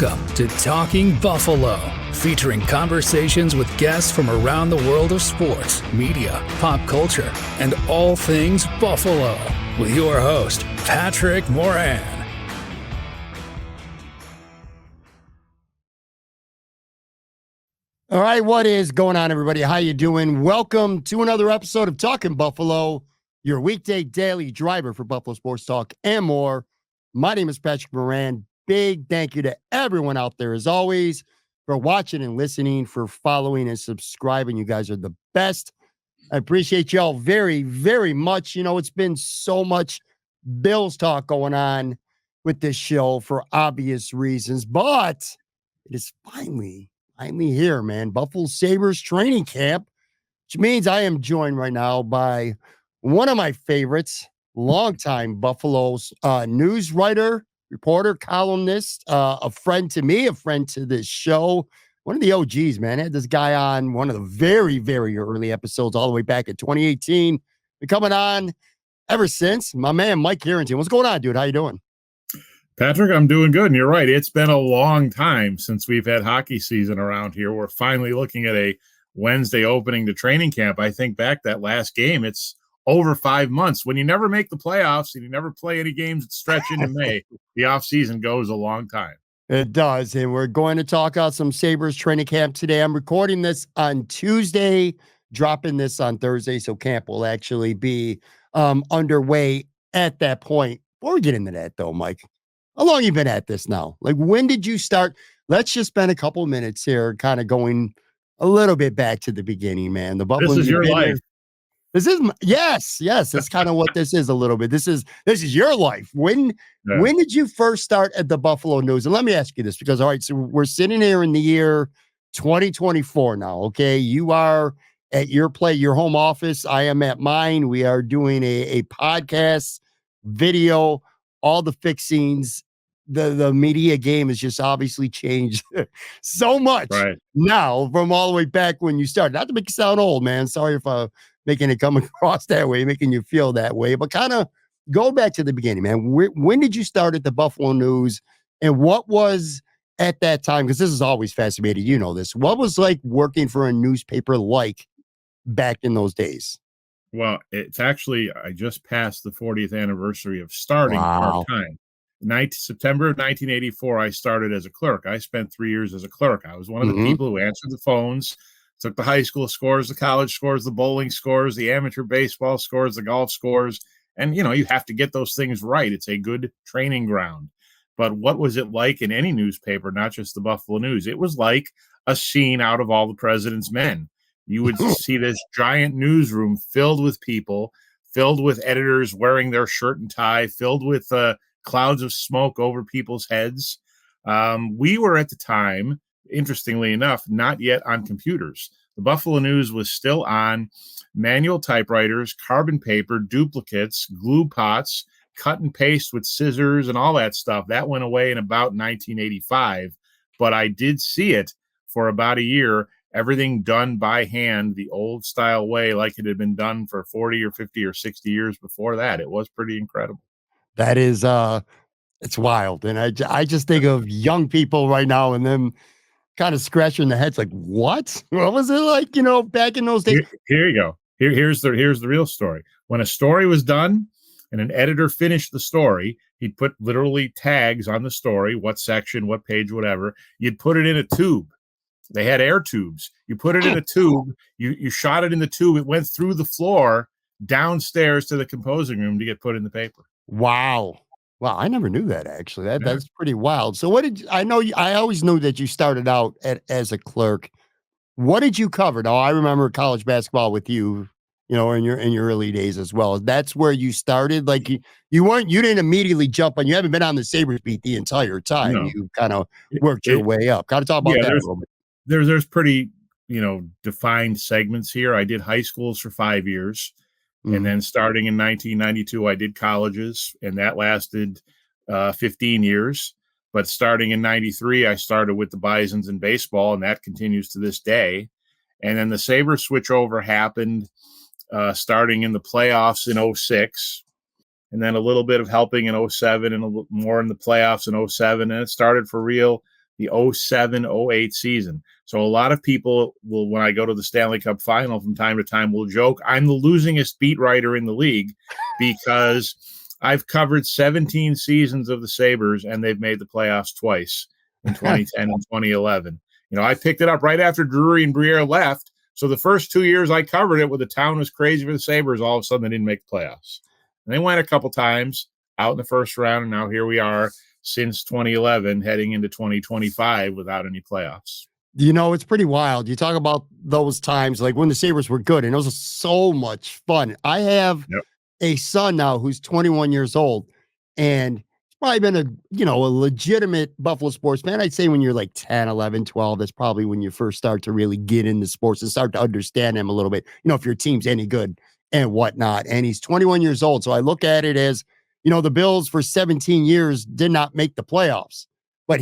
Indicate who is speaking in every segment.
Speaker 1: Welcome to Talking Buffalo, featuring conversations with guests from around the world of sports, media, pop culture, and all things Buffalo. With your host, Patrick Moran.
Speaker 2: All right, what is going on, everybody? How you doing? Welcome to another episode of Talking Buffalo, your weekday daily driver for Buffalo Sports Talk and more. My name is Patrick Moran. Big thank you to everyone out there, as always, for watching and listening, for following and subscribing. You guys are the best. I appreciate y'all very, very much. You know, it's been so much Bills talk going on with this show for obvious reasons, but it is finally here, man. Buffalo Sabres training camp, which means I am joined right now by one of my favorites, longtime Buffalo's news writer, reporter, columnist, a friend to me, a friend to this show. One of the OGs, man. I had this guy on one of the very, very early episodes all the way back in 2018. Been coming on ever since. My man, Mike Harrington. What's going on, dude? How you doing?
Speaker 3: Patrick, I'm doing good. And you're right. It's been a long time since we've had hockey season around here. We're finally looking at a Wednesday opening to training camp. I think back that last game, it's over 5 months. When you never make the playoffs and you never play any games that stretch into May, the offseason goes a long time.
Speaker 2: It does. And we're going to talk about some Sabres training camp today. I'm recording this on Tuesday, dropping this on Thursday. So camp will actually be underway at that point. Before we get into that, though, Mike, how long you been at this now? Like, when did you start? Let's just spend a couple of minutes here kind of going a little bit back to the beginning, man. The Buffalo.
Speaker 3: This is your life.
Speaker 2: This is yes. That's kind of what this is a little bit. This is your life. When did you first start at the Buffalo News? And let me ask you this, because, all right, so we're sitting here in the year 2024 now, okay? You are at your home office. I am at mine. We are doing a podcast, video, all the fixings. The media game has just obviously changed so much now from all the way back when you started. Not to make you sound old, man. Sorry if I'm making it come across that way, making you feel that way, but kind of go back to the beginning, man. When did you start at the Buffalo News, and what was at that time? Because this is always fascinating. You know this. What was like working for a newspaper like back in those days?
Speaker 3: Well, it's actually, I just passed the 40th anniversary of starting part-time. September of 1984, I started as a clerk. I spent 3 years as a clerk. I was one of the people who answered the phones, took the high school scores, the college scores, the bowling scores, the amateur baseball scores, the golf scores. And, you know, you have to get those things right. It's a good training ground. But what was it like in any newspaper, not just the Buffalo News? It was like a scene out of All the President's Men. You would see this giant newsroom filled with people, filled with editors wearing their shirt and tie, filled with clouds of smoke over people's heads. We were at the time, interestingly enough, not yet on computers. The Buffalo News was still on manual typewriters, carbon paper, duplicates, glue pots, cut and paste with scissors and all that stuff. That went away in about 1985, but I did see it for about a year, everything done by hand, the old style way, like it had been done for 40 or 50 or 60 years before that. It was pretty incredible.
Speaker 2: That is, it's wild. And I just think of young people right now and them kind of scratching their heads like, what was it like, you know, back in those days?
Speaker 3: Here you go. Here's the real story. When a story was done and an editor finished the story, he'd put literally tags on the story, what section, what page, whatever. You'd put it in a tube. They had air tubes. You put it in a tube. You shot it in the tube. It went through the floor downstairs to the composing room to get put in the paper.
Speaker 2: Wow. I never knew that, actually. That's pretty wild. So I always knew that you started out as a clerk. What did you cover? Now, I remember college basketball with you, you know, in your early days as well. That's where you started. Like you didn't immediately jump on. You haven't been on the Sabres beat the entire time. No. You kind of worked your way up. Got to talk about that a little bit.
Speaker 3: There's pretty, you know, defined segments here. I did high schools for 5 years. And then starting in 1992, I did colleges, and that lasted 15 years. But starting in 93, I started with the Bisons in baseball, and that continues to this day. And then the Sabres switchover happened starting in the playoffs in 06, and then a little bit of helping in 07 and a little more in the playoffs in 07. And it started for real the 07-08 season. So a lot of people will, when I go to the Stanley Cup final from time to time, will joke I'm the losingest beat writer in the league because I've covered 17 seasons of the Sabres and they've made the playoffs twice in 2010 and 2011. I picked it up right after Drury and Briere left. So the first 2 years I covered it, when the town was crazy for the Sabres, all of a sudden they didn't make the playoffs. And they went a couple times out in the first round, and now here we are since 2011 heading into 2025 without any playoffs.
Speaker 2: It's pretty wild. You talk about those times like when the Sabres were good, and it was so much fun. I have a son now who's 21 years old, and he's probably been a legitimate Buffalo sports fan. I'd say when you're like 10, 11, 12, that's probably when you first start to really get into sports and start to understand them a little bit, if your team's any good and whatnot. And he's 21 years old. So I look at it as, the Bills for 17 years did not make the playoffs, but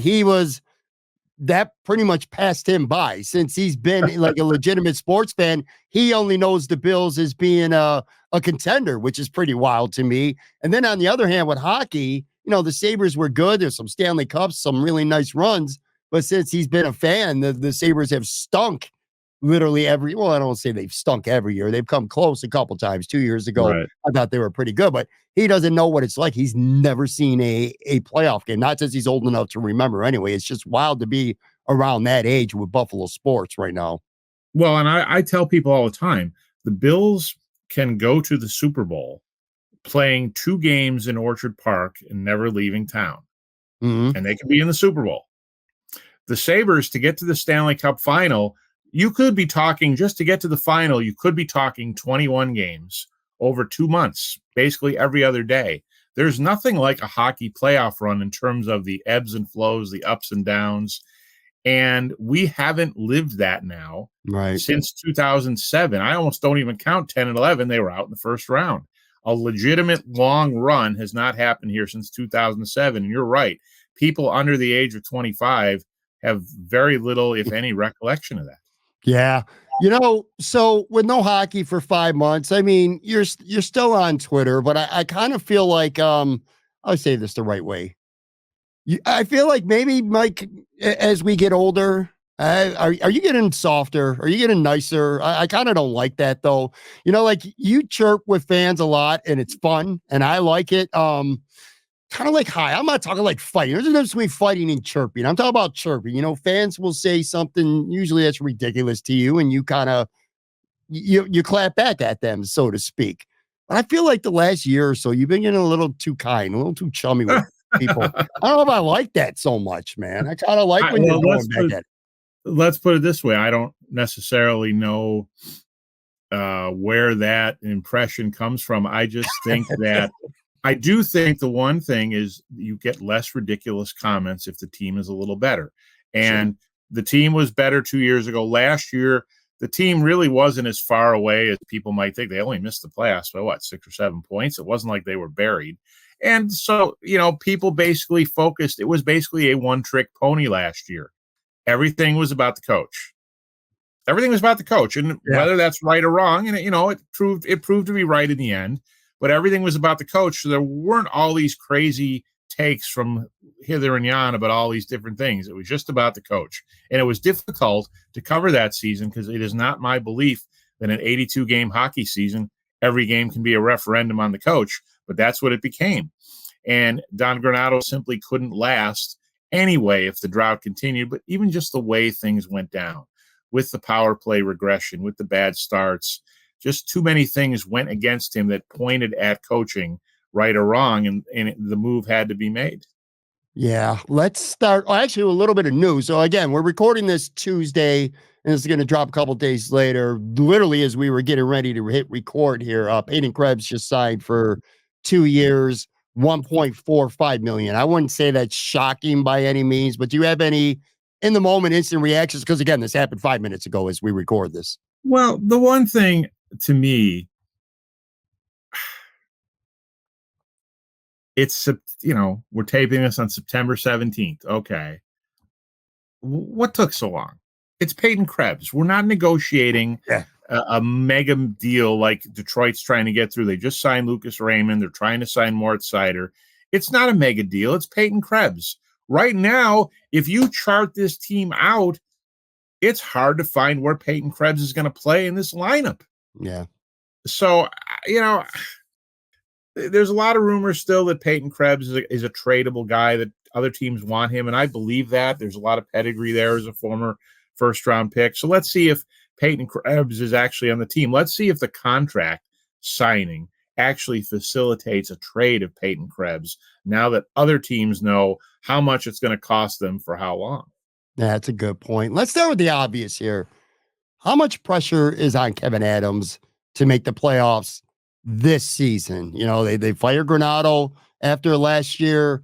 Speaker 2: that pretty much passed him by since he's been like a legitimate sports fan. He only knows the Bills as being a contender, which is pretty wild to me. And then on the other hand, with hockey, the Sabres were good. There's some Stanley Cups, some really nice runs, but since he's been a fan, the Sabres have stunk literally I don't want to say they've stunk every year. They've come close a couple times. 2 years ago, right. I thought they were pretty good, but he doesn't know what it's like. He's never seen a playoff game, not since he's old enough to remember anyway. It's just wild to be around that age with Buffalo sports right now.
Speaker 3: Well, and I tell people all the time, the Bills can go to the Super Bowl playing 2 games in Orchard Park and never leaving town. Mm-hmm. And they can be in the Super Bowl. The Sabres, to get to the Stanley Cup final, you could be talking, just to get to the final, you could be talking 21 games over 2 months, basically every other day. There's nothing like a hockey playoff run in terms of the ebbs and flows, the ups and downs. And we haven't lived that now since 2007. I almost don't even count 10 and 11. They were out in the first round. A legitimate long run has not happened here since 2007. And you're right. People under the age of 25 have very little, if any, recollection of that.
Speaker 2: Yeah. So with no hockey for 5 months, I mean, you're still on Twitter, but I kind of feel like, I'll say this the right way. I feel like maybe, Mike, as we get older, are you getting softer? Are you getting nicer? I kind of don't like that, though. Like you chirp with fans a lot, and it's fun, and I like it. Kind of like hi. I'm not talking like fighting. There's a difference between fighting and chirping. I'm talking about chirping. Fans will say something usually that's ridiculous to you, and you kind of you clap back at them, so to speak. But I feel like the last year or so, you've been getting a little too kind, a little too chummy with people. I don't know if I like that so much, man. I kind of like when you're going back at it.
Speaker 3: Let's put it this way. I don't necessarily know where that impression comes from. I just think that I do think the one thing is you get less ridiculous comments if the team is a little better. And the team was better 2 years ago. Last year, the team really wasn't as far away as people might think. They only missed the playoffs by 6 or 7 points. It wasn't like they were buried. And so, people basically focused. It was basically a one-trick pony last year. Everything was about the coach. Everything was about the coach. And whether that's right or wrong, and it proved to be right in the end. But everything was about the coach. So there weren't all these crazy takes from hither and yon about all these different things. It was just about the coach. And it was difficult to cover that season because it is not my belief that an 82-game hockey season, every game can be a referendum on the coach. But that's what it became. And Don Granato simply couldn't last anyway if the drought continued. But even just the way things went down with the power play regression, with the bad starts, just too many things went against him that pointed at coaching, right or wrong, and the move had to be made.
Speaker 2: Yeah, let's start. Actually, a little bit of news. So again, we're recording this Tuesday, and it's going to drop a couple days later. Literally, as we were getting ready to hit record here, Peyton Krebs just signed for 2 years, $1.45 million. I wouldn't say that's shocking by any means, but do you have any in the moment instant reactions? Because again, this happened 5 minutes ago as we record this.
Speaker 3: Well, the one thing to me, it's, we're taping this on September 17th. Okay. What took so long? It's Peyton Krebs. We're not negotiating a mega deal like Detroit's trying to get through. They just signed Lucas Raymond. They're trying to sign Mort Seider. It's not a mega deal. It's Peyton Krebs. right now, if you chart this team out, it's hard to find where Peyton Krebs is going to play in this lineup.
Speaker 2: Yeah.
Speaker 3: So, there's a lot of rumors still that Peyton Krebs is a tradable guy, that other teams want him, and I believe that. There's a lot of pedigree there as a former first-round pick. So let's see if Peyton Krebs is actually on the team. Let's see if the contract signing actually facilitates a trade of Peyton Krebs now that other teams know how much it's going to cost them for how long.
Speaker 2: That's a good point. Let's start with the obvious here. How much pressure is on Kevyn Adams to make the playoffs this season? They fired Granato after last year.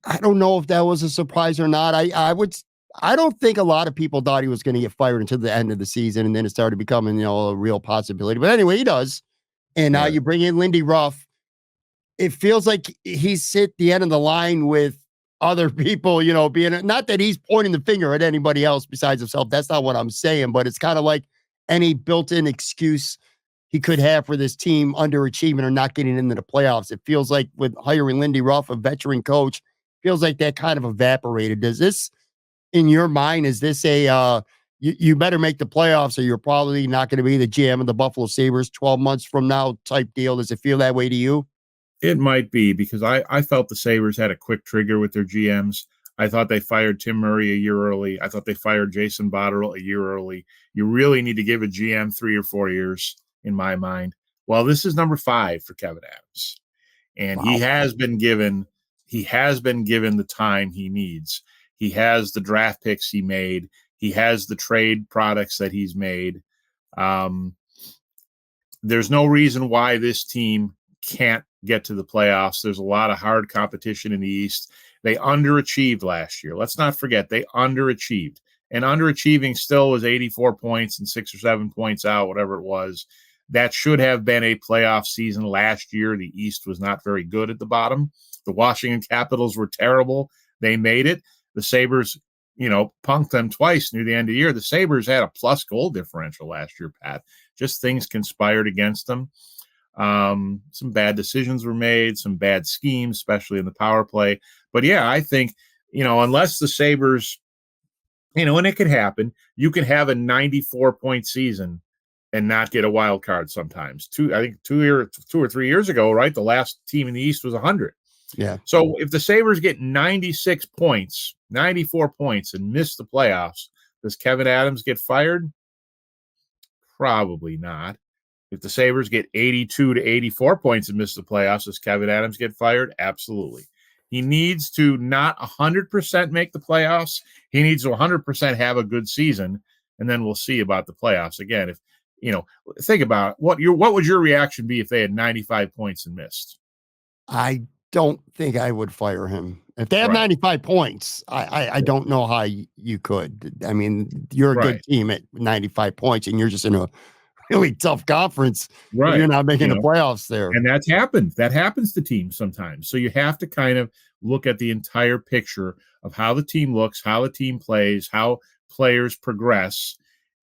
Speaker 2: I don't know if that was a surprise or not. I don't think a lot of people thought he was going to get fired until the end of the season, and then it started becoming, a real possibility. But anyway, he does. And now you bring in Lindy Ruff. It feels like he's at the end of the line with other people, being, not that he's pointing the finger at anybody else besides himself. That's not what I'm saying, but it's kind of like any built-in excuse he could have for this team underachieving or not getting into the playoffs. It feels like with hiring Lindy Ruff, a veteran coach, feels like that kind of evaporated. Does this, in your mind, is this a you better make the playoffs or you're probably not going to be the GM of the Buffalo Sabres 12 months from now type deal? Does it feel that way to you?
Speaker 3: It might be, because I felt the Sabres had a quick trigger with their GMs. I thought they fired Tim Murray a year early. I thought they fired Jason Botterill a year early. You really need to give a GM 3 or 4 years, in my mind. Well, this is number 5 for Kevyn Adams. And
Speaker 2: Wow.
Speaker 3: he has been given the time he needs. He has the draft picks he made. He has the trade products that he's made. There's no reason why this team can't get to the playoffs. There's a lot of hard competition in the East. They underachieved last year. Let's not forget, they underachieved. And underachieving still was 84 points and 6 or 7 points out, whatever it was. That should have been a playoff season last year. The East was not very good at the bottom. The Washington Capitals were terrible. They made it. The Sabres, punked them twice near the end of the year. The Sabres had a plus goal differential last year, Pat. Just things conspired against them. Some bad decisions were made, some bad schemes, especially in the power play. But yeah, I think, unless the Sabres, and it could happen, you could have a 94-point season and not get a wild card sometimes. 2 or 3 years ago, right? The last team in the East was 100.
Speaker 2: Yeah.
Speaker 3: So if the Sabres get 96 points, 94 points, and miss the playoffs, does Kevyn Adams get fired? Probably not. If the Sabres get 82 to 84 points and miss the playoffs, does Kevyn Adams get fired? Absolutely. He needs to not 100% make the playoffs. He needs to 100% have a good season, and then we'll see about the playoffs. Again, if think about it, what would your reaction be if they had 95 points and missed?
Speaker 2: I don't think I would fire him. If they have 95 points, I don't know how you could. I mean, you're a good team at 95 points, and you're just in a really tough conference.
Speaker 3: Right.
Speaker 2: You're not making the playoffs there.
Speaker 3: And that's happened. That happens to teams sometimes. So you have to kind of look at the entire picture of how the team looks, how the team plays, how players progress,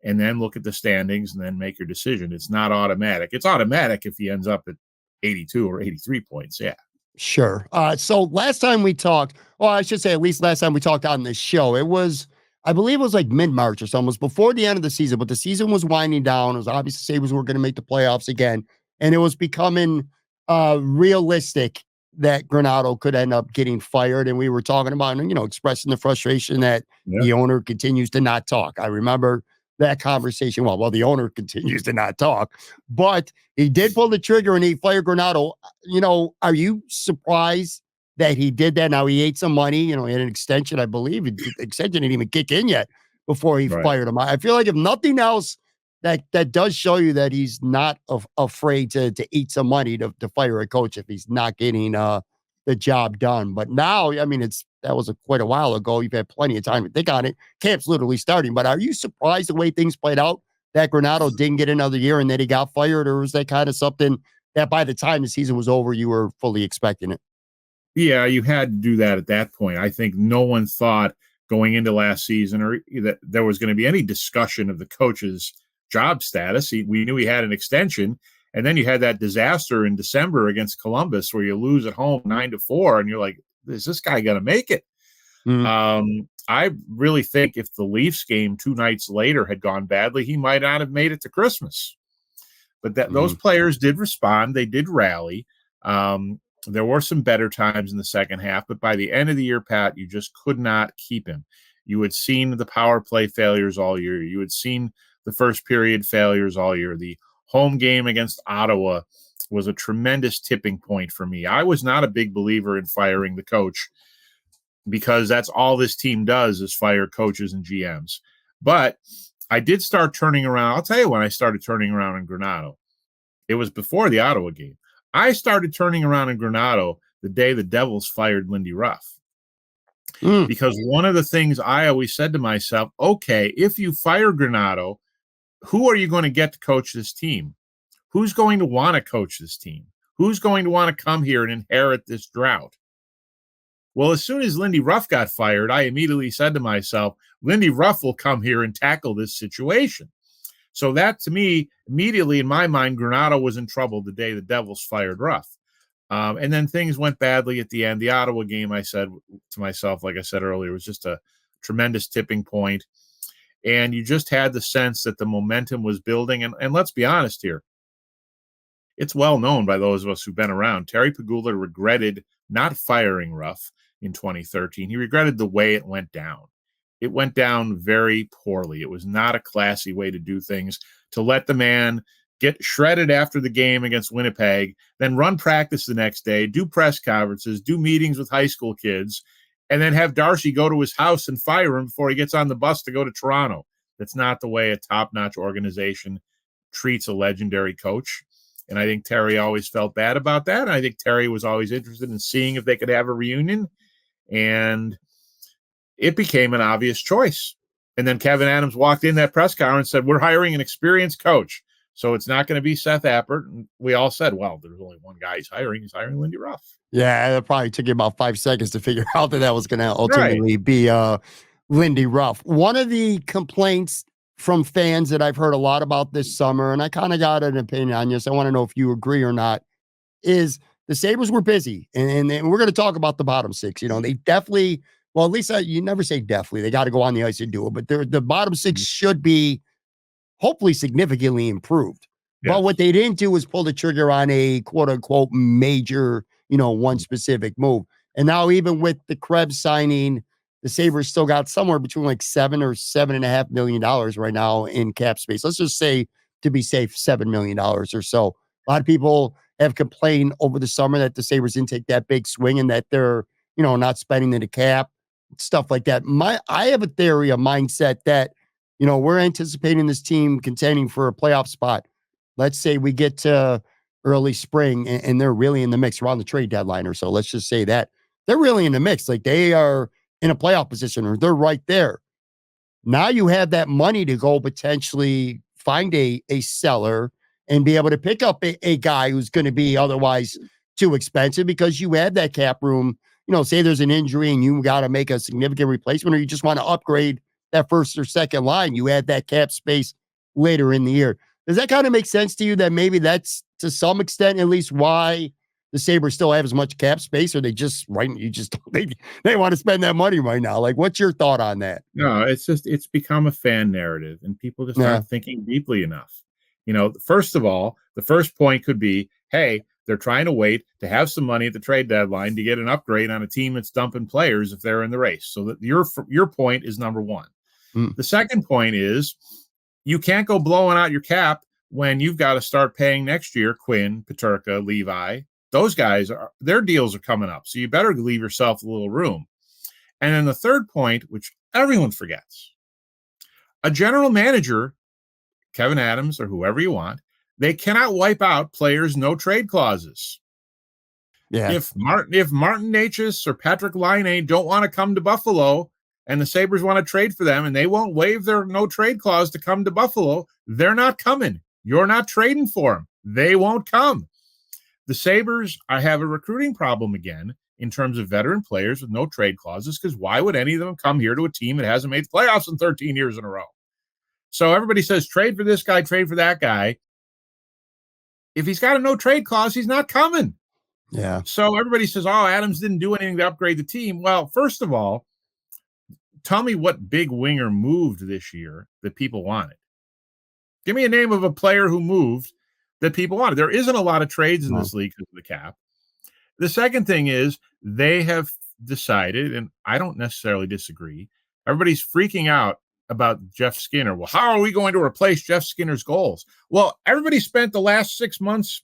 Speaker 3: and then look at the standings and then make your decision. It's not automatic. It's automatic if he ends up at 82 or 83 points. Yeah.
Speaker 2: Sure. So last time we talked, well, I should say at least last time we talked on this show, I believe it was like mid-March or something. It was before the end of the season, but the season was winding down. It was obvious the Sabres were going to make the playoffs again. And it was becoming realistic that Granato could end up getting fired. And we were talking about, expressing the frustration that the owner continues to not talk. I remember that conversation. Well, the owner continues to not talk, but he did pull the trigger and he fired Granato. Are you surprised that he did that? Now he ate some money, he had an extension, I believe. The extension didn't even kick in yet before he fired him. I feel like if nothing else, that does show you that he's not afraid to eat some money to fire a coach if he's not getting the job done. But now, that was quite a while ago. You've had plenty of time to think on it. Camp's literally starting. But are you surprised the way things played out that Granato didn't get another year and that he got fired? Or was that kind of something that by the time the season was over, you were fully expecting it?
Speaker 3: Yeah, you had to do that at that point. I think no one thought going into last season or that there was going to be any discussion of the coach's job status. We knew he had an extension. And then you had that disaster in December against Columbus where you lose at home 9-4. And you're like, is this guy going to make it? I really think if the Leafs game 2 nights later had gone badly, he might not have made it to Christmas. But those players did respond. They did rally. There were some better times in the second half, but by the end of the year, Pat, you just could not keep him. You had seen the power play failures all year. You had seen the first period failures all year. The home game against Ottawa was a tremendous tipping point for me. I was not a big believer in firing the coach because that's all this team does is fire coaches and GMs. But I did start turning around. I'll tell you when I started turning around in Granato. It was before the Ottawa game. I started turning around in Granato the day the Devils fired Lindy Ruff. Because one of the things I always said to myself, okay, if you fire Granato, who are you going to get to coach this team? Who's going to want to coach this team? Who's going to want to come here and inherit this drought? Well, as soon as Lindy Ruff got fired, I immediately said to myself, Lindy Ruff will come here and tackle this situation. So that, to me, immediately in my mind, Granato was in trouble the day the Devils fired Ruff. And then things went badly at the end. The Ottawa game, I said to myself, like I said earlier, was just a tremendous tipping point. And you just had the sense that the momentum was building. And let's be honest here. It's well known by those of us who've been around. Terry Pegula regretted not firing Ruff in 2013. He regretted the way it went down. It went down very poorly. It was not a classy way to do things, to let the man get shredded after the game against Winnipeg, then run practice the next day, do press conferences, do meetings with high school kids, and then have Darcy go to his house and fire him before he gets on the bus to go to Toronto. That's not the way a top-notch organization treats a legendary coach. And I think Terry always felt bad about that. And I think Terry was always interested in seeing if they could have a reunion. And it became an obvious choice. And then Kevyn Adams walked in that press conference and said, we're hiring an experienced coach. So it's not going to be Seth Appert. And we all said, well, there's only one guy he's hiring. He's hiring Lindy Ruff.
Speaker 2: Yeah, it probably took you about 5 seconds to figure out that was going to ultimately be Lindy Ruff. One of the complaints from fans that I've heard a lot about this summer, and I kind of got an opinion on this, I want to know if you agree or not, is the Sabres were busy. And we're going to talk about the bottom six. You know, they definitely, well, at least you never say definitely. They got to go on the ice and do it. But the bottom six should be hopefully significantly improved. Yes. But what they didn't do was pull the trigger on a quote unquote major, one specific move. And now even with the Krebs signing, the Sabres still got somewhere between like $7 or $7.5 million right now in cap space. Let's just say, to be safe, $7 million or so. A lot of people have complained over the summer that the Sabres didn't take that big swing and that they're, not spending in the cap, stuff like that. I have a theory, a mindset that, we're anticipating this team contending for a playoff spot. Let's say we get to early spring and they're really in the mix around the trade deadline or so. Let's just say that they're really in the mix. Like they are in a playoff position or they're right there. Now you have that money to go potentially find a seller and be able to pick up a guy who's going to be otherwise too expensive because you have that cap room. Say there's an injury and you got to make a significant replacement or you just want to upgrade that first or second line. You add that cap space later in the year. Does that kind of make sense to you that maybe that's to some extent at least why the Sabres still have as much cap space, or they just they want to spend that money right now? Like, what's your thought on that?
Speaker 3: No, it's become a fan narrative and people just aren't thinking deeply enough. First of all, the first point could be, hey, they're trying to wait to have some money at the trade deadline to get an upgrade on a team that's dumping players if they're in the race. So that your point is number one. The second point is you can't go blowing out your cap when you've got to start paying next year Quinn, Peterka, Levi. Those guys, their deals are coming up. So you better leave yourself a little room. And then the third point, which everyone forgets, a general manager, Kevyn Adams or whoever you want, they cannot wipe out players' no trade clauses. Yeah. If Martin Necas or Patrick Laine don't want to come to Buffalo and the Sabres want to trade for them and they won't waive their no trade clause to come to Buffalo, they're not coming. You're not trading for them. They won't come. The Sabres, I have a recruiting problem again in terms of veteran players with no trade clauses, because why would any of them come here to a team that hasn't made the playoffs in 13 years in a row? So everybody says trade for this guy, trade for that guy. If he's got a no trade clause, he's not coming.
Speaker 2: Yeah.
Speaker 3: So everybody says, oh, Adams didn't do anything to upgrade the team. Well, first of all, tell me what big winger moved this year that people wanted. Give me a name of a player who moved that people wanted. There isn't a lot of trades in this league because of the cap. The second thing is they have decided, and I don't necessarily disagree, everybody's freaking out about Jeff Skinner. Well, how are we going to replace Jeff Skinner's goals? Well, everybody spent the last 6 months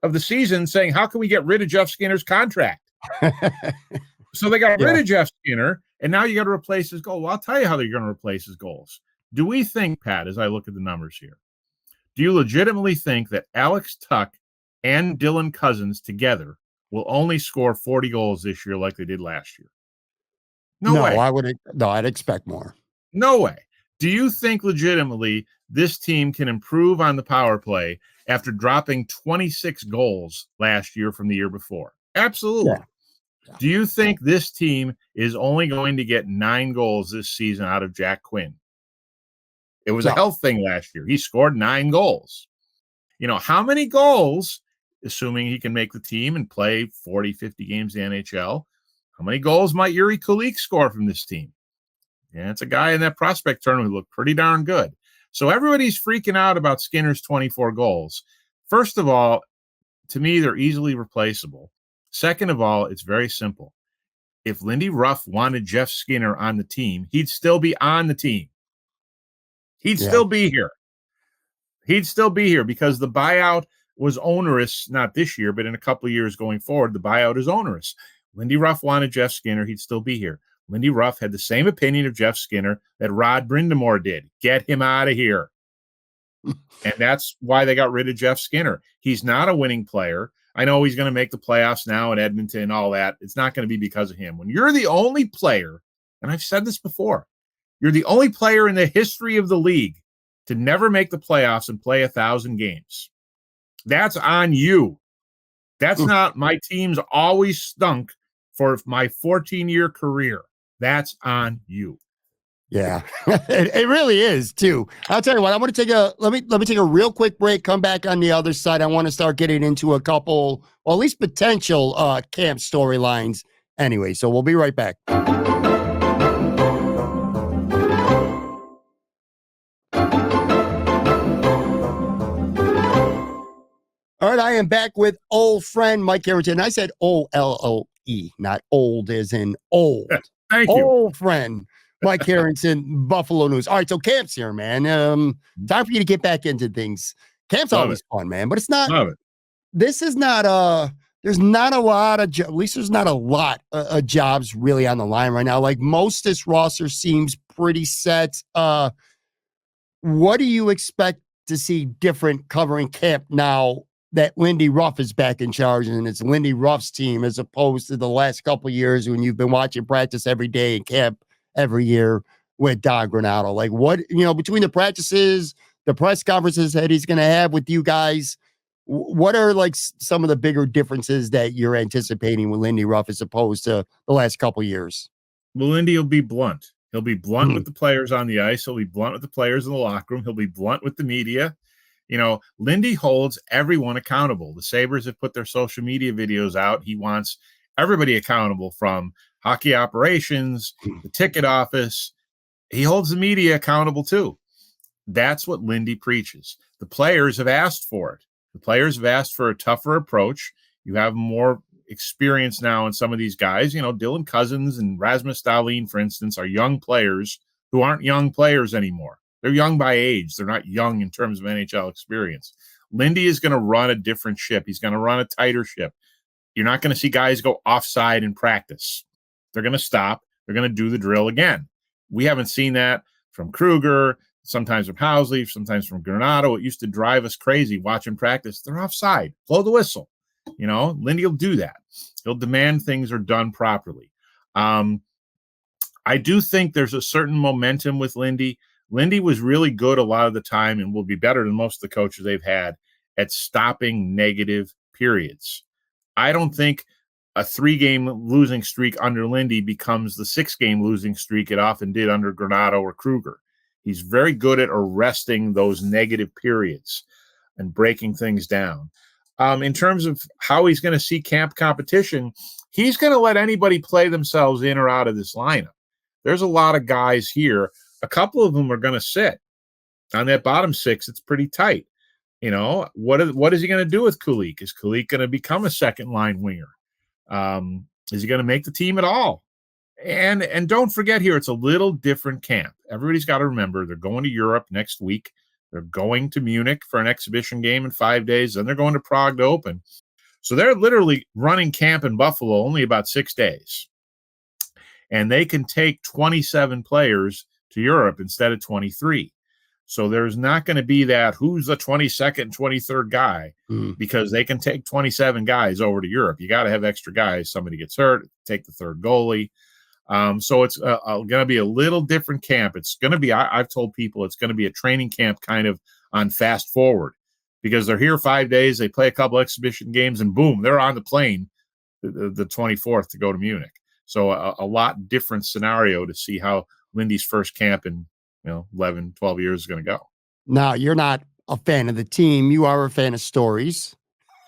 Speaker 3: of the season saying, how can we get rid of Jeff Skinner's contract? So they got rid of Jeff Skinner, and now you got to replace his goal. Well, I'll tell you how they're going to replace his goals. Do we think, Pat, as I look at the numbers here, do you legitimately think that Alex Tuch and Dylan Cozens together will only score 40 goals this year like they did last year? No way.
Speaker 2: I'd expect more.
Speaker 3: No way. Do you think legitimately this team can improve on the power play after dropping 26 goals last year from the year before? Absolutely. Yeah. Do you think this team is only going to get 9 goals this season out of Jack Quinn? It was a health thing last year. He scored 9 goals. You know, how many goals, assuming he can make the team and play 40, 50 games in the NHL, how many goals might Jiri Kulich score from this team? Yeah, it's a guy in that prospect tournament who looked pretty darn good. So everybody's freaking out about Skinner's 24 goals. First of all, to me, they're easily replaceable. Second of all, it's very simple. If Lindy Ruff wanted Jeff Skinner on the team, he'd still be on the team. He'd still be here. He'd still be here because the buyout was onerous, not this year, but in a couple of years going forward, the buyout is onerous. Lindy Ruff wanted Jeff Skinner, he'd still be here. Lindy Ruff had the same opinion of Jeff Skinner that Rod Brindamore did. Get him out of here. And that's why they got rid of Jeff Skinner. He's not a winning player. I know he's going to make the playoffs now in Edmonton and all that. It's not going to be because of him. When you're the only player, and I've said this before, you're the only player in the history of the league to never make the playoffs and play 1,000 games. That's on you. That's not my team's always stunk for my 14-year career. That's on you.
Speaker 2: Yeah, it really is too. I'll tell you what, I'm going to take let me take a real quick break, come back on the other side. I want to start getting into a couple, or at least potential camp storylines anyway. So we'll be right back. All right, I am back with old friend Mike Harrington. I said O-L-O-E, not old as in old.
Speaker 3: Thank you.
Speaker 2: Old friend Mike Harrington, Buffalo News. All right, so camp's here, man. Time for you to get back into things. Camp's always fun, man, but it's not.
Speaker 3: Love it.
Speaker 2: This is not there's not a lot of, at least there's not a lot of jobs really on the line right now. Like most this roster seems pretty set. What do you expect to see different covering camp now that Lindy Ruff is back in charge and it's Lindy Ruff's team as opposed to the last couple of years when you've been watching practice every day and camp every year with Don Granato? Like what, between the practices, the press conferences that he's going to have with you guys, what are like some of the bigger differences that you're anticipating with Lindy Ruff as opposed to the last couple of years?
Speaker 3: Well, Lindy will be blunt. He'll be blunt with the players on the ice. He'll be blunt with the players in the locker room. He'll be blunt with the media. Lindy holds everyone accountable. The Sabres have put their social media videos out. He wants everybody accountable, from hockey operations, the ticket office. He holds the media accountable too. That's what Lindy preaches. The players have asked for it. The players have asked for a tougher approach. You have more experience now in some of these guys. Dylan Cozens and Rasmus Dahlin, for instance, are young players who aren't young players anymore. They're young by age. They're not young in terms of NHL experience. Lindy is going to run a different ship. He's going to run a tighter ship. You're not going to see guys go offside in practice. They're going to stop. They're going to do the drill again. We haven't seen that from Kruger, sometimes from Housley, sometimes from Granato. It used to drive us crazy watching practice. They're offside. Blow the whistle. Lindy will do that. He'll demand things are done properly. I do think there's a certain momentum with Lindy. Lindy was really good a lot of the time and will be better than most of the coaches they've had at stopping negative periods. I don't think a 3-game losing streak under Lindy becomes the 6-game losing streak it often did under Granato or Kruger. He's very good at arresting those negative periods and breaking things down. In terms of how he's going to see camp competition, he's going to let anybody play themselves in or out of this lineup. there's a lot of guys here. A couple of them are going to sit on that bottom six. It's pretty tight. What is he going to do with Kulich? Is Kulich going to become a second line winger? Is he going to make the team at all? And don't forget here, it's a little different camp. Everybody's got to remember they're going to Europe next week. They're going to Munich for an exhibition game in 5 days. Then they're going to Prague to open. So they're literally running camp in Buffalo only about 6 days. And they can take 27 players to Europe instead of 23. So there's not going to be that who's the 22nd, 23rd guy because they can take 27 guys over to Europe. You got to have extra guys. Somebody gets hurt, take the third goalie. So it's going to be a little different camp. It's going to be, I've told people it's going to be a training camp kind of on fast forward because they're here 5 days. They play a couple exhibition games and boom, they're on the plane the 24th to go to Munich. So a lot different scenario to see how Lindy's first camp in 11, 12 years is going to go.
Speaker 2: Now, you're not a fan of the team. You are a fan of stories.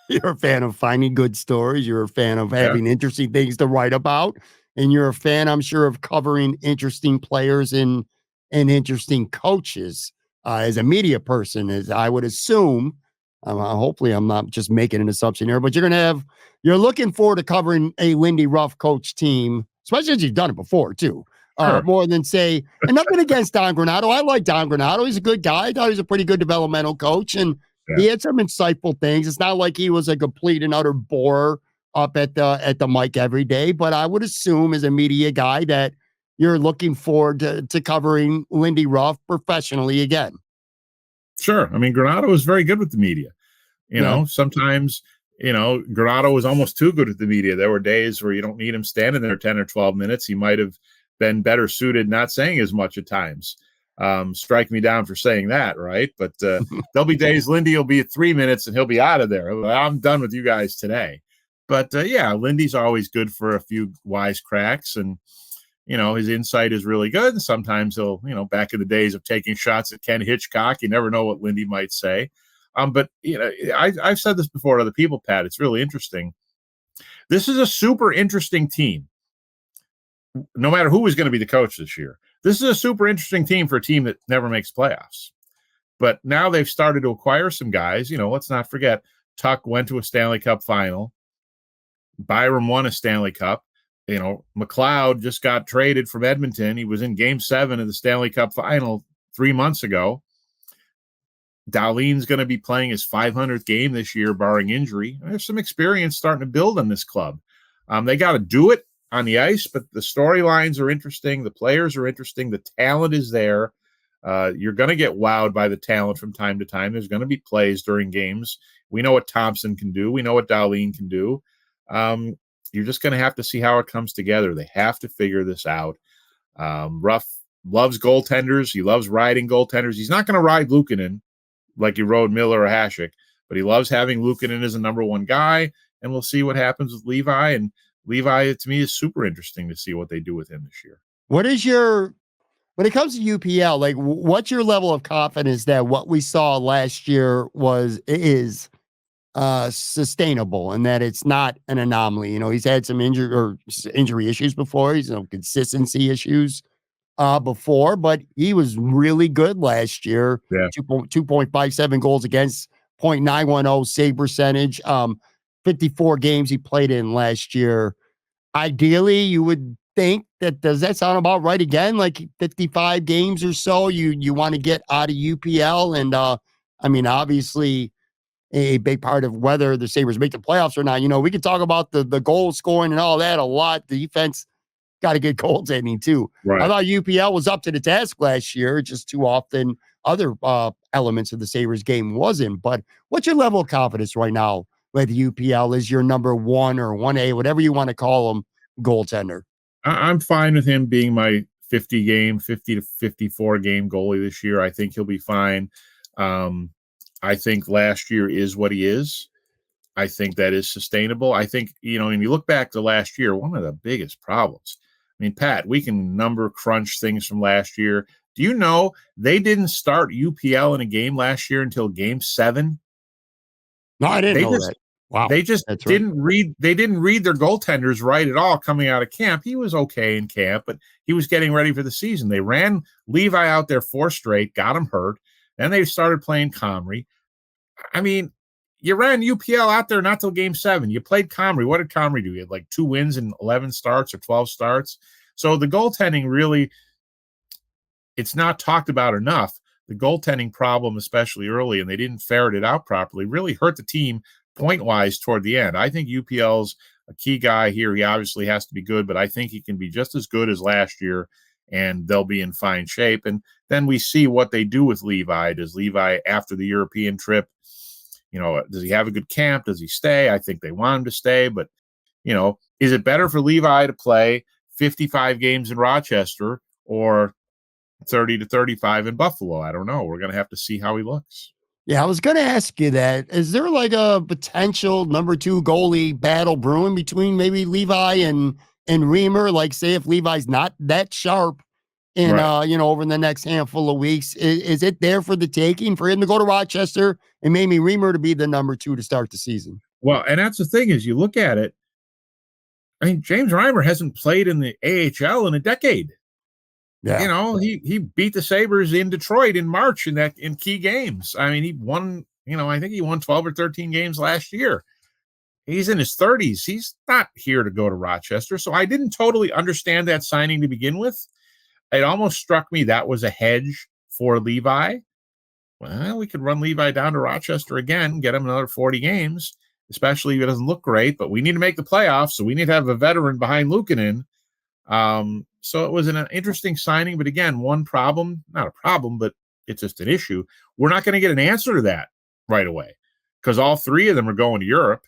Speaker 2: You're a fan of finding good stories. You're a fan of having interesting things to write about. And you're a fan, I'm sure, of covering interesting players and interesting coaches as a media person, as I would assume. Hopefully, I'm not just making an assumption here, but you're looking forward to covering a Lindy Ruff coach team, especially as you've done it before, too.
Speaker 3: Sure.
Speaker 2: More than say, and nothing against Don Granato. I like Don Granato. He's a good guy. I thought he was a pretty good developmental coach, and he had some insightful things. It's not like he was a complete and utter bore up at the mic every day, but I would assume as a media guy that you're looking forward to covering Lindy Ruff professionally again.
Speaker 3: Sure. I mean, Granato was very good with the media. Sometimes, Granato was almost too good with the media. There were days where you don't need him standing there 10 or 12 minutes. He might have been better suited not saying as much at times. Strike me down for saying that, right? But there'll be days Lindy will be at 3 minutes and he'll be out of there. I'm done with you guys today. But Lindy's always good for a few wisecracks, and his insight is really good. And sometimes he'll, back in the days of taking shots at Ken Hitchcock, you never know what Lindy might say. But I've said this before to other people, Pat. It's really interesting. This is a super interesting team. No matter who is going to be the coach this year, this is a super interesting team for a team that never makes playoffs. But now they've started to acquire some guys. Let's not forget, Tuck went to a Stanley Cup final. Byram won a Stanley Cup. McLeod just got traded from Edmonton. He was in Game 7 of the Stanley Cup final 3 months ago. Dahlin's going to be playing his 500th game this year, barring injury. There's some experience starting to build on this club. They got to do it on the ice, but the storylines are interesting. The players are interesting. The talent is there. You're going to get wowed by the talent from time to time. There's going to be plays during games. We know what Thompson can do. We know what Dahlin can do. You're just going to have to see how it comes together. They have to figure this out. Ruff loves goaltenders. He loves riding goaltenders. He's not going to ride Luukkonen like he rode Miller or Hasek, but he loves having Luukkonen as a number one guy, and we'll see what happens with Levi. And Levi, to me, is super interesting to see what they do with him this year.
Speaker 2: When it comes to UPL, like, what's your level of confidence that what we saw last year is sustainable and that it's not an anomaly? He's had some injury issues before. He's consistency issues before, but he was really good last year. 2.57 goals against, .910 save percentage. 54 games he played in last year. Ideally, you would think does that sound about right again? Like 55 games or so you want to get out of UPL. And obviously a big part of whether the Sabres make the playoffs or not. We could talk about the goal scoring and all that a lot. The defense got to get goaltending too.
Speaker 3: Right.
Speaker 2: I thought UPL was up to the task last year. Just too often other elements of the Sabres game wasn't. But what's your level of confidence right now with UPL is your number 1 or 1A, whatever you want to call him, goaltender?
Speaker 3: I'm fine with him being my 50 to 54 game goalie this year. I think he'll be fine. I think last year is what he is. I think that is sustainable. I think, when you look back to last year, one of the biggest problems, Pat, we can number crunch things from last year. Do you know they didn't start UPL in a game last year until Game 7?
Speaker 2: No, I didn't know that. Wow.
Speaker 3: They just
Speaker 2: That's
Speaker 3: didn't read their goaltenders right at all coming out of camp. He was okay in camp, but he was getting ready for the season. They ran Levi out there 4 straight, got him hurt. Then they started playing Comrie. I mean, you ran UPL out there not till game 7. You played Comrie. What did Comrie do? He had like 2 wins in 11 starts or 12 starts. So the goaltending really, it's not talked about enough. The goaltending problem, especially early, and they didn't ferret it out properly, really hurt the team point-wise toward the end. I think UPL's a key guy here. He obviously has to be good, but I think he can be just as good as last year, and they'll be in fine shape. And then we see what they do with Levi. Does Levi, after the European trip, does he have a good camp? Does he stay? I think they want him to stay, but, is it better for Levi to play 55 games in Rochester or 30 to 35 in Buffalo? I don't know. We're going to have to see how he looks.
Speaker 2: Yeah, I was going to ask you that. Is there like a potential number 2 goalie battle brewing between maybe Levi and Reimer? Like, say if Levi's not that sharp in, over the next handful of weeks, is it there for the taking for him to go to Rochester and maybe Reimer to be the number 2 to start the season?
Speaker 3: Well, and that's the thing is you look at it. I mean, James Reimer hasn't played in the AHL in a decade. Yeah. He beat the Sabres in Detroit in March in key games. I mean, he won, I think he won 12 or 13 games last year. He's in his 30s. He's not here to go to Rochester. So I didn't totally understand that signing to begin with. It almost struck me that was a hedge for Levi. Well, we could run Levi down to Rochester again, get him another 40 games, especially if it doesn't look great, but we need to make the playoffs. So we need to have a veteran behind Luukkonen. So it was an interesting signing, but again, one problem, not a problem, but it's just an issue. We're not going to get an answer to that right away because all 3 of them are going to Europe.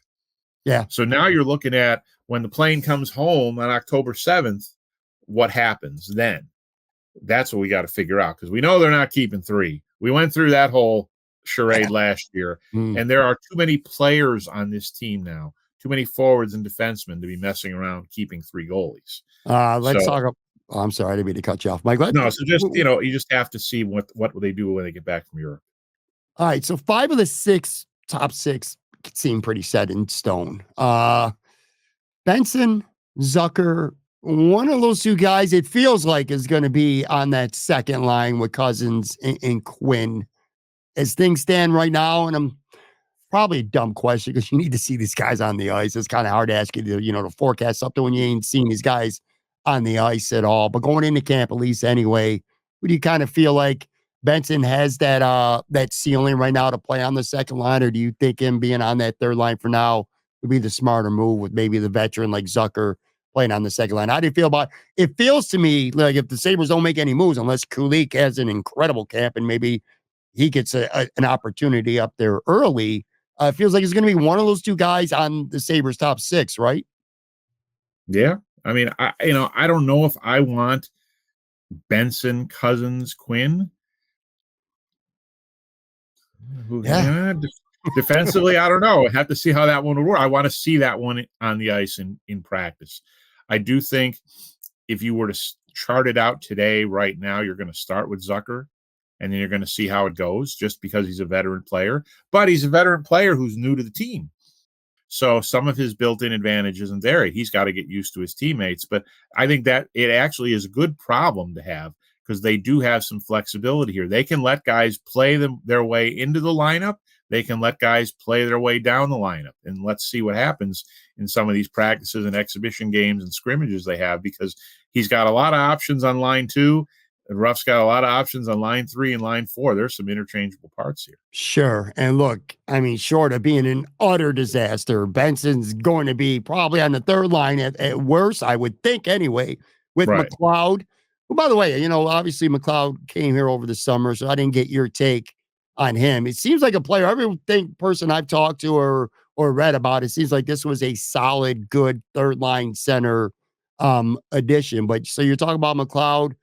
Speaker 2: Yeah.
Speaker 3: So now you're looking at when the plane comes home on October 7th, what happens then? That's what we got to figure out because we know they're not keeping 3. We went through that whole charade last year, and there are too many players on this team now. Too many forwards and defensemen to be messing around keeping 3 goalies.
Speaker 2: Let's talk about. Oh, I'm sorry, I didn't mean to cut you off, Mike.
Speaker 3: No, so just you just have to see what will they do when they get back from Europe.
Speaker 2: All right, so 5 of the top 6 seem pretty set in stone. Benson, Zucker, one of those 2 guys, it feels like is going to be on that second line with Cozens and Quinn as things stand right now. And I'm probably a dumb question because you need to see these guys on the ice. It's kind of hard to ask you to forecast something when you ain't seen these guys on the ice at all. But going into camp, at least anyway, would you kind of feel like Benson has that ceiling right now to play on the second line, or do you think him being on that third line for now would be the smarter move with maybe the veteran like Zucker playing on the second line? How do you feel about it? It feels to me like if the Sabres don't make any moves, unless Kulich has an incredible camp and maybe he gets an opportunity up there early, it feels like it's going to be one of those 2 guys on the Sabres top 6, right?
Speaker 3: Yeah. I mean, I don't know if I want Benson, Cozens, Quinn. Defensively, I don't know. I have to see how that one would work. I want to see that one on the ice in practice. I do think if you were to chart it out today, right now, you're going to start with Zucker, and then you're going to see how it goes just because he's a veteran player. But he's a veteran player who's new to the team. So some of his built-in advantage isn't there. He's got to get used to his teammates. But I think that it actually is a good problem to have because they do have some flexibility here. They can let guys play their way into the lineup. They can let guys play their way down the lineup. And let's see what happens in some of these practices and exhibition games and scrimmages they have because he's got a lot of options on line 2. And Ruff's got a lot of options on line 3 and line 4. There's some interchangeable parts here.
Speaker 2: Sure. And look, I mean, short of being an utter disaster, Benson's going to be probably on the third line at worst, I would think anyway, with McLeod. Well, by the way, obviously McLeod came here over the summer, so I didn't get your take on him. It seems like a player, every person I've talked to or read about, it seems like this was a solid, good third line center addition. But so you're talking about McLeod.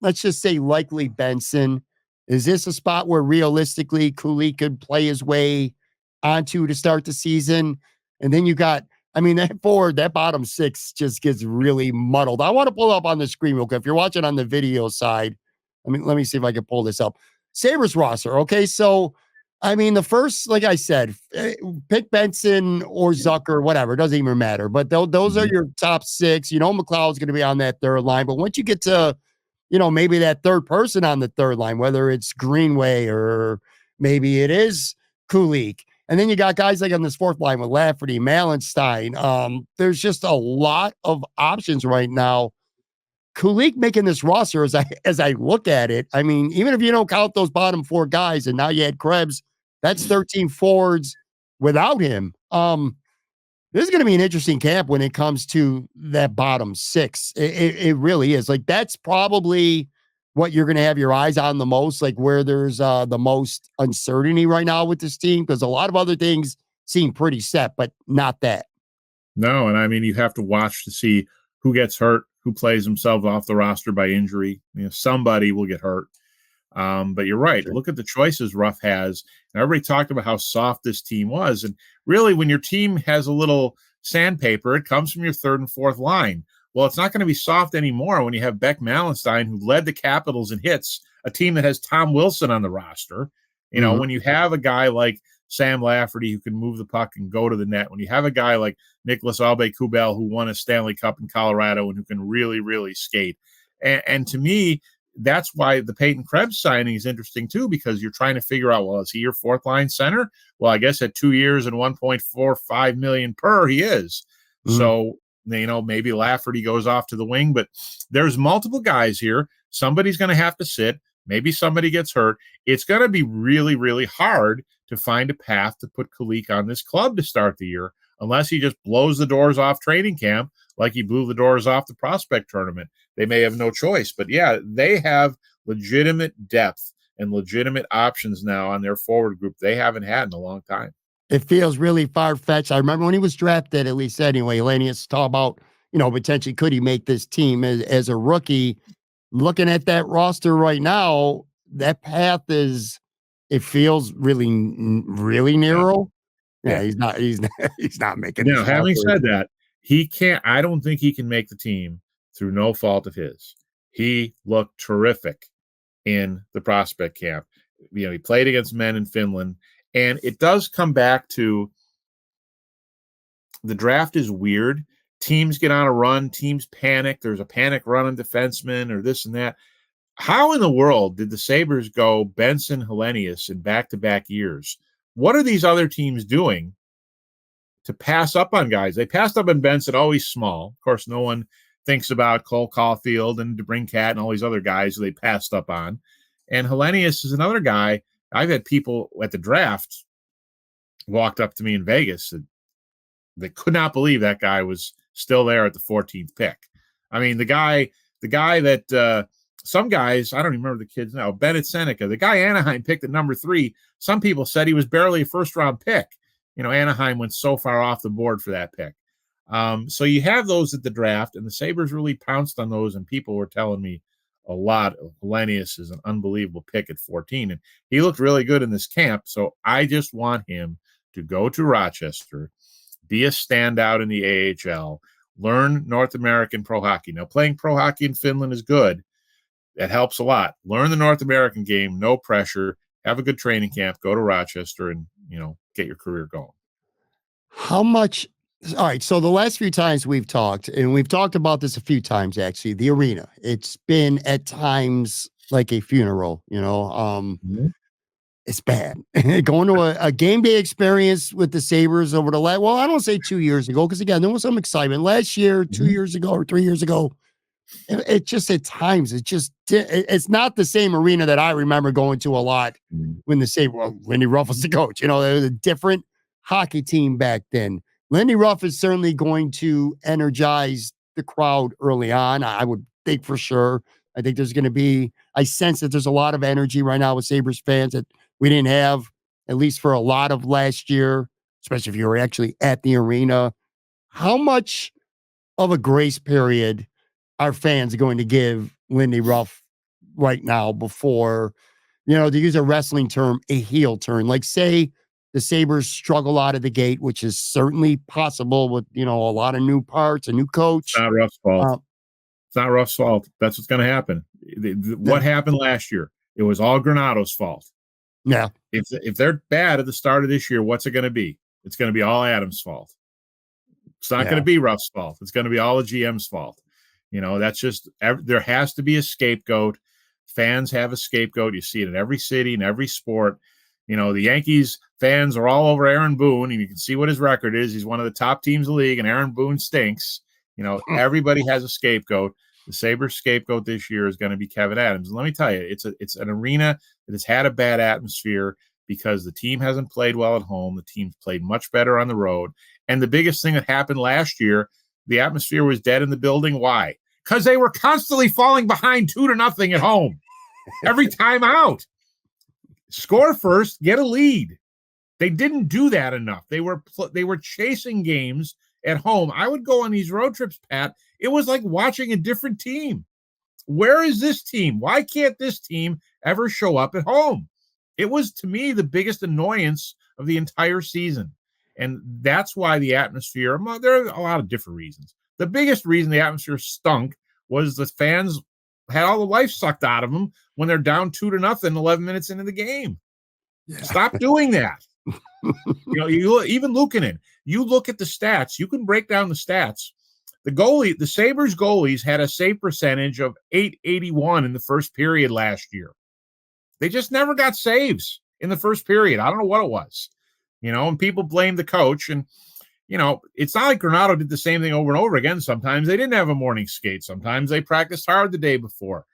Speaker 2: Let's just say likely Benson. Is this a spot where realistically Kulich could play his way onto to start the season? And then you got, that bottom 6 just gets really muddled. I want to pull up on the screen real quick. If you're watching on the video side, let me see if I can pull this up. Sabres roster. Okay. So I mean, the first, like I said, pick Benson or Zucker, whatever. It doesn't even matter. But those are your top six. McLeod's going to be on that third line. But once you get to, maybe that third person on the third line, whether it's Greenway or maybe it is Kulich. And then you got guys like on this fourth line with Lafferty, Malenstein. There's just a lot of options right now. Kulich making this roster as I look at it, I mean, even if you don't count those bottom four guys, and now you had Krebs, that's 13 forwards without him. This is going to be an interesting camp when it comes to that bottom six. It really is. Like, that's probably what you're going to have your eyes on the most, like where there's the most uncertainty right now with this team, because a lot of other things seem pretty set, but not that.
Speaker 3: No, and I mean, you have to watch to see who gets hurt, who plays himself off the roster by injury. Somebody will get hurt. But you're right. Sure. Look at the choices Ruff has. And everybody talked about how soft this team was. And really, when your team has a little sandpaper, it comes from your third and fourth line. Well, it's not going to be soft anymore when you have Beck Malenstein, who led the Capitals in hits, a team that has Tom Wilson on the roster. When you have a guy like Sam Lafferty who can move the puck and go to the net, when you have a guy like Nicholas Aube-Kubel who won a Stanley Cup in Colorado and who can really, really skate. And to me, that's why the Peyton Krebs signing is interesting too, because you're trying to figure out, well, is he your fourth line center? Well, I guess at 2 years and $1.45 million per, he is. So, maybe Lafferty goes off to the wing, but there's multiple guys here. Somebody's going to have to sit. Maybe somebody gets hurt. It's going to be really, really hard to find a path to put Kulich on this club to start the year, unless he just blows the doors off training camp like he blew the doors off the prospect tournament. They may have no choice. But, yeah, they have legitimate depth and legitimate options now on their forward group they haven't had in a long time.
Speaker 2: It feels really far-fetched. I remember when he was drafted, at least anyway, Lanius talked about, potentially could he make this team as a rookie. Looking at that roster right now, that path it feels really, really narrow. Yeah, he's not making it.
Speaker 3: Having said that, I don't think he can make the team through no fault of his. He looked terrific in the prospect camp. He played against men in Finland, and it does come back to the draft is weird. Teams get on a run, teams panic. There's a panic run on defensemen or this and that. How in the world did the Sabres go Benson, Hellenius in back-to-back years? What are these other teams doing to pass up on guys? They passed up on Benson, always small. Of course, no one thinks about Cole Caulfield and DeBrincat and all these other guys they passed up on. And Hellenius is another guy. I've had people at the draft walked up to me in Vegas that they could not believe that guy was still there at the 14th pick. I mean, the guy that some guys, I don't even remember the kids now, Bennett Seneca, the guy Anaheim picked at number 3. Some people said he was barely a first-round pick. Anaheim went so far off the board for that pick. So you have those at the draft, and the Sabres really pounced on those, and people were telling me a lot of Hellenius is an unbelievable pick at 14, and he looked really good in this camp. So I just want him to go to Rochester, be a standout in the AHL, learn North American pro hockey. Now, playing pro hockey in Finland is good. That helps a lot. Learn the North American game, no pressure, have a good training camp, go to Rochester, and, get your career going.
Speaker 2: How much? All right. So the last few times we've talked, and we've talked about this a few times, actually, the arena, it's been at times like a funeral, It's bad. Going to a game day experience with the Sabres over the last, well, I don't say 2 years ago, because again, there was some excitement last year, 2 years ago, or 3 years ago. It just at times, it's not the same arena that I remember going to a lot when the Sabres, well, Lindy Ruff was the coach. There was a different hockey team back then. Lindy Ruff is certainly going to energize the crowd early on. I would think for sure. I think there's going to be, I sense that there's a lot of energy right now with Sabres fans that we didn't have, at least for a lot of last year, especially if you were actually at the arena. How much of a grace period are fans going to give Lindy Ruff right now before, to use a wrestling term, a heel turn? Like, say the Sabres struggle out of the gate, which is certainly possible with, a lot of new parts, a new coach.
Speaker 3: It's not Ruff's fault. It's not Ruff's fault. That's what's going to happen. What happened last year? It was all Granato's fault.
Speaker 2: Yeah.
Speaker 3: If they're bad at the start of this year, what's it going to be? It's going to be all Adams' fault. It's not going to be Ruff's fault. It's going to be all the GM's fault. That's just, there has to be a scapegoat. Fans have a scapegoat. You see it in every city, in every sport. The Yankees fans are all over Aaron Boone, and you can see what his record is. He's one of the top teams in the league, and Aaron Boone stinks. Everybody has a scapegoat. The Sabres scapegoat this year is going to be Kevyn Adams. And let me tell you, it's an arena that has had a bad atmosphere because the team hasn't played well at home. The team's played much better on the road. And the biggest thing that happened last year, the atmosphere was dead in the building. Why? Because they were constantly falling behind 2-0 at home. Every time out. Score first, get a lead. They didn't do that enough. They were chasing games at home. I would go on these road trips, Pat. It was like watching a different team. Where is this team? Why can't this team ever show up at home? It was, to me, the biggest annoyance of the entire season. And that's why the atmosphere, there are a lot of different reasons. The biggest reason the atmosphere stunk was the fans had all the life sucked out of them when they're down 2-0 11 minutes into the game. Yeah. Stop doing that. You even Luukkonen, you look at the stats, you can break down the stats. The Sabres goalies had a save percentage of .881 in the first period last year. They just never got saves in the first period. I don't know what it was, and people blame the coach. And, it's not like Granato did the same thing over and over again. Sometimes they didn't have a morning skate. Sometimes they practiced hard the day before.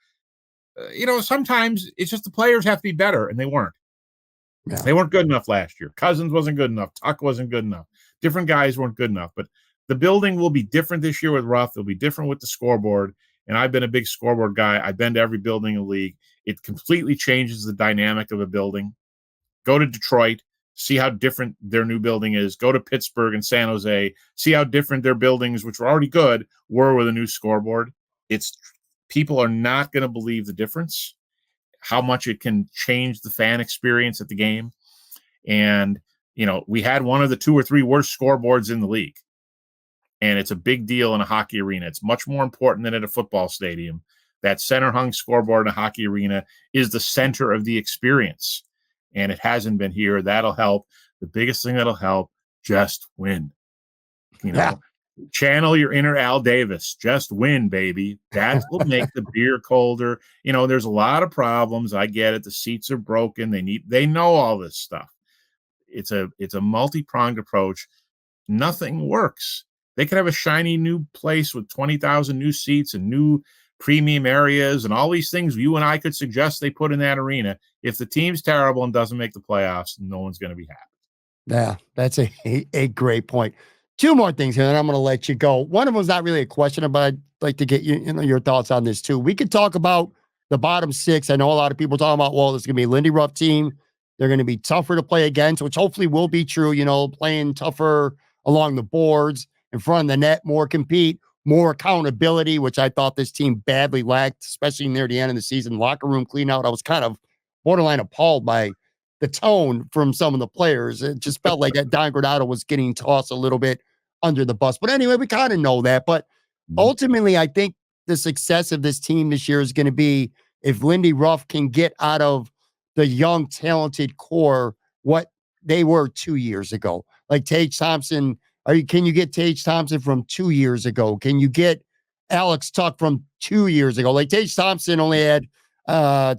Speaker 3: Sometimes it's just the players have to be better, and they weren't. Yeah. They weren't good enough last year. Cozens wasn't good enough. Tuck wasn't good enough. Different guys weren't good enough. But the building will be different this year with Ruff. It'll be different with the scoreboard. And I've been a big scoreboard guy. I've been to every building in the league. It completely changes the dynamic of a building. Go to Detroit, see how different their new building is. Go to Pittsburgh and San Jose, see how different their buildings, which were already good, were with a new scoreboard. People are not going to believe the difference, how much it can change the fan experience at the game. And, we had one of the 2 or 3 worst scoreboards in the league. And it's a big deal in a hockey arena. It's much more important than at a football stadium. That center hung scoreboard in a hockey arena is the center of the experience. And it hasn't been here. That'll help. The biggest thing that'll help, just win. Channel your inner Al Davis. Just win, baby. That will make the beer colder. There's a lot of problems. I get it. The seats are broken. They know all this stuff. It's a multi-pronged approach. Nothing works. They could have a shiny new place with 20,000 new seats and new premium areas and all these things you and I could suggest they put in that arena. If the team's terrible and doesn't make the playoffs, no one's going to be happy.
Speaker 2: Yeah, that's a great point. 2 more things here, and I'm going to let you go. One of them is not really a question, but I'd like to get your thoughts on this too. We could talk about the bottom 6. I know a lot of people talking about, well, this is going to be a Lindy Ruff team. They're going to be tougher to play against, which hopefully will be true, playing tougher along the boards, in front of the net, more compete, more accountability, which I thought this team badly lacked, especially near the end of the season. Locker room clean out. I was kind of borderline appalled by the tone from some of the players. It just felt like that Don Granato was getting tossed a little bit under the bus. But anyway, we kind of know that. But ultimately, I think the success of this team this year is going to be if Lindy Ruff can get out of the young, talented core what they were 2 years ago. Like Tage Thompson, can you get Tage Thompson from 2 years ago? Can you get Alex Tuck from 2 years ago? Like Tage Thompson only had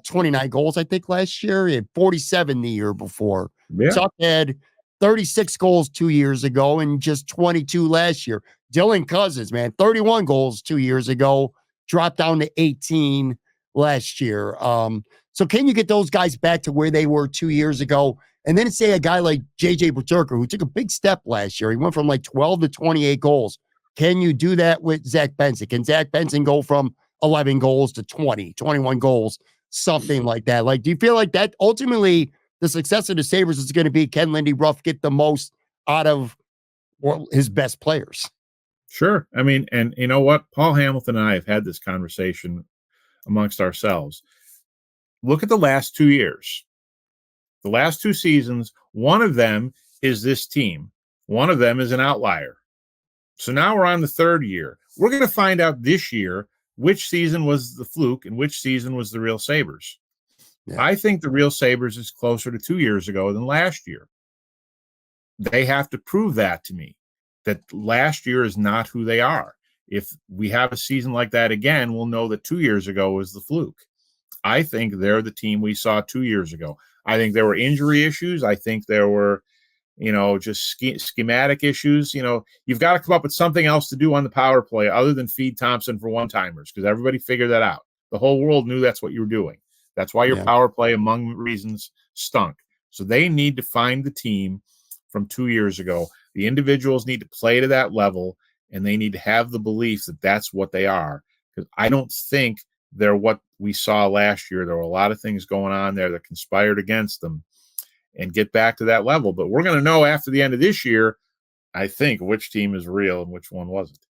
Speaker 2: 29 goals, I think, last year. He had 47 the year before. Yeah. Tuck had 36 goals 2 years ago and just 22 last year. Dylan Cozens, man, 31 goals 2 years ago, dropped down to 18 last year. So can you get those guys back to where they were 2 years ago? And then say a guy like J.J. Peterka, who took a big step last year. He went from like 12 to 28 goals. Can you do that with Zach Benson? Can Zach Benson go from 11 goals to 20, 21 goals, something like that? Like, do you feel like that ultimately the success of the Sabres is going to be, can Lindy Ruff get the most out of his best players?
Speaker 3: Sure. I mean, and you know what? Paul Hamilton and I have had this conversation amongst ourselves. Look at the last 2 years. The last 2 seasons, one of them is this team. One of them is an outlier. So now we're on the 3rd year. We're going to find out this year which season was the fluke and which season was the real Sabres.
Speaker 2: Yeah.
Speaker 3: I think the real Sabres is closer to 2 years ago than last year. They have to prove that to me, that last year is not who they are. If we have a season like that again, we'll know that 2 years ago was the fluke. I think they're the team we saw 2 years ago. I think there were injury issues. I think there were, just schematic issues. You've got to come up with something else to do on the power play other than feed Thompson for one-timers, because everybody figured that out. The whole world knew that's what you were doing. That's why your power play, among reasons, stunk. So they need to find the team from 2 years ago. The individuals need to play to that level, and they need to have the belief that that's what they are. Because I don't think they're what we saw last year. There were a lot of things going on there that conspired against them, and get back to that level. But we're going to know after the end of this year, I think, which team is real and which one wasn't.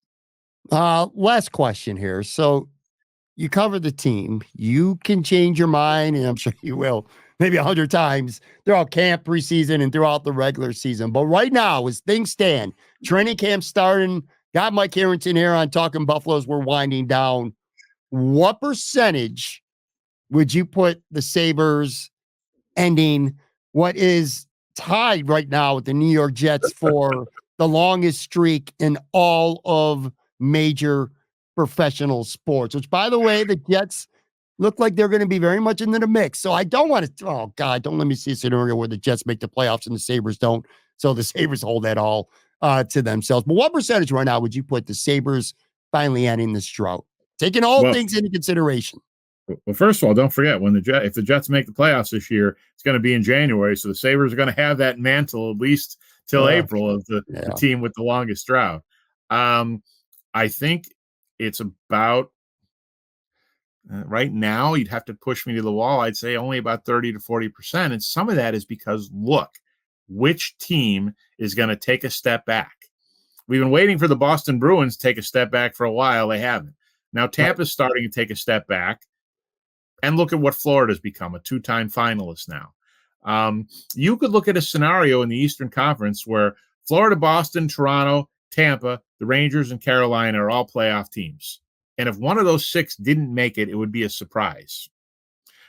Speaker 2: Last question here. So you cover the team. You can change your mind, and I'm sure you will, maybe 100 times throughout camp, preseason, and throughout the regular season. But right now, as things stand, training camp starting, got Mike Harrington here on Talking Buffaloes. We're winding down. What percentage would you put the Sabres ending what is tied right now with the New York Jets for the longest streak in all of major professional sports, which, by the way, the Jets look like they're going to be very much into the mix. So I don't want to, oh God, don't let me see a scenario where the Jets make the playoffs and the Sabres don't. So the Sabres hold that all to themselves. But what percentage right now would you put the Sabres finally ending this drought? Taking all things into consideration.
Speaker 3: Well, first of all, don't forget, if the Jets make the playoffs this year, it's going to be in January. So the Sabres are going to have that mantle at least till April of the team with the longest drought. I think it's about right now, you'd have to push me to the wall. I'd say only about 30 to 40%. And some of that is because, look, which team is going to take a step back? We've been waiting for the Boston Bruins to take a step back for a while. They haven't. Now Tampa's starting to take a step back. And look at what Florida's become, a 2-time finalist now. You could look at a scenario in the Eastern Conference where Florida, Boston, Toronto, Tampa, the Rangers, and Carolina are all playoff teams. And if one of those 6 didn't make it, it would be a surprise.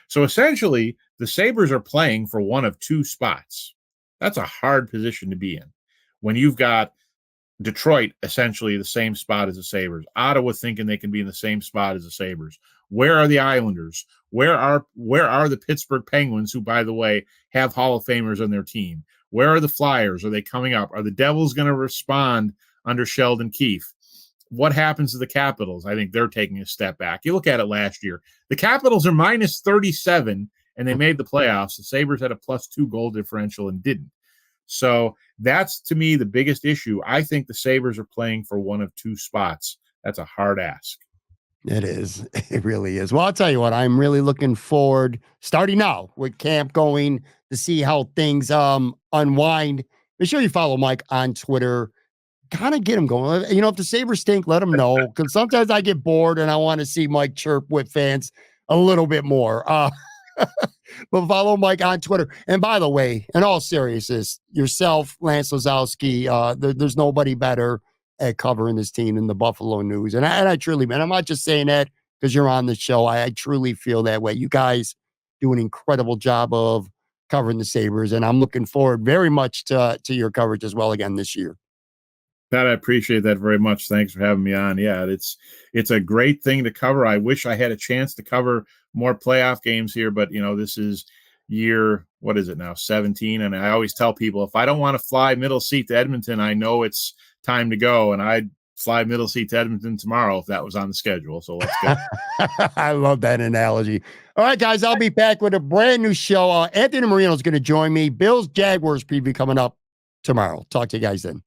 Speaker 3: So essentially, the Sabres are playing for one of 2 spots. That's a hard position to be in when you've got Detroit essentially the same spot as the Sabres, Ottawa thinking they can be in the same spot as the Sabres. Where are the Islanders? Where are the Pittsburgh Penguins, who, by the way, have Hall of Famers on their team? Where are the Flyers? Are they coming up? Are the Devils going to respond under Sheldon Keefe? What happens to the Capitals? I think they're taking a step back. You look at it last year. The Capitals are minus 37, and they made the playoffs. The Sabres had a +2 goal differential and didn't. So that's, to me, the biggest issue. I think the Sabres are playing for one of 2 spots. That's a hard ask.
Speaker 2: It is. It really is. Well, I'll tell you what, I'm really looking forward, starting now with camp going, to see how things unwind. Make sure you follow Mike on Twitter. Kind of get him going. If the Sabres stink, let him know, because sometimes I get bored and I want to see Mike chirp with fans a little bit more. But follow Mike on Twitter. And by the way, in all seriousness, yourself, Lance Lozowski, there's nobody better at covering this team in the Buffalo News. And I truly, man, I'm not just saying that because you're on the show. I truly feel that way. You guys do an incredible job of covering the Sabres, and I'm looking forward very much to your coverage as well again this year.
Speaker 3: Pat, I appreciate that very much. Thanks for having me on. Yeah, it's a great thing to cover. I wish I had a chance to cover more playoff games here, but this is year, what is it now, 17? And I always tell people, if I don't want to fly middle seat to Edmonton, I know it's time to go, and I'd fly middle seat to Edmonton tomorrow if that was on the schedule. So let's go.
Speaker 2: I love that analogy. All right, guys, I'll be back with a brand new show. Anthony Marino is going to join me. Bills Jaguars preview coming up tomorrow. Talk to you guys then.